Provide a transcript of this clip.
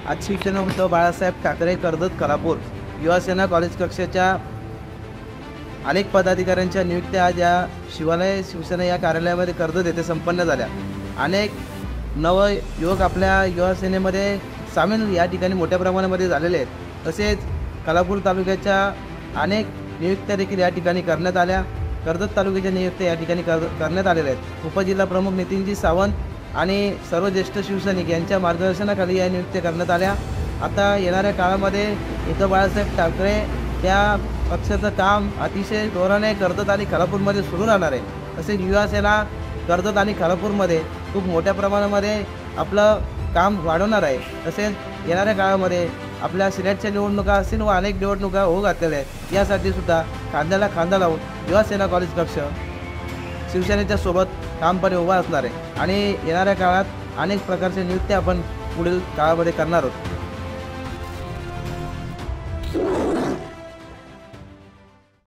आज शिवसेना उद्धव बाळासाहेब ठाकरे कर्जत कलापूर युवासेना कॉलेज कक्षाच्या अनेक पदाधिकाऱ्यांच्या नियुक्त्या आज या शिवालय शिवसेना या कार्यालयामध्ये कर्जत येथे संपन्न झाल्या। अनेक युवक आपल्या युवासेनेमध्ये सामील या ठिकाणी मोठ्या प्रमाणामध्ये झालेले आहेत। तसेच कलापूर तालुक्याच्या अनेक नियुक्त्या देखील या ठिकाणी करण्यात आल्या। कर्जत तालुक्याच्या नियुक्त्या या ठिकाणी करण्यात आलेल्या आहेत। उपजिल्हा प्रमुख नितीनजी सावंत आणि सर्व ज्येष्ठ शिवसैनिक यांच्या मार्गदर्शनाखाली या नियुक्त्या करण्यात आल्या। आता येणाऱ्या काळामध्ये उद्धव बाळासाहेब ठाकरे त्या पक्षाचं काम अतिशय जोराने कर्जत आणि खालापूरमध्ये सुरू राहणार आहे। तसेच युवासेना कर्जत आणि खालापूरमध्ये खूप मोठ्या प्रमाणामध्ये आपलं काम वाढवणार आहे। तसेच येणाऱ्या काळामध्ये आपल्या सिलेक्टच्या निवडणुका असतील व अनेक निवडणुका होऊ घातलेल्या आहेत। यासाठी सुद्धा खांद्याला खांदा लावून युवासेना कॉलेज कक्ष शिवसेनेच्या सोबत ठामपणे उभा असणार आहे आणि येणाऱ्या काळात अनेक प्रकारच्या नियुक्त्या आपण पुढील काळामध्ये करणार आहोत।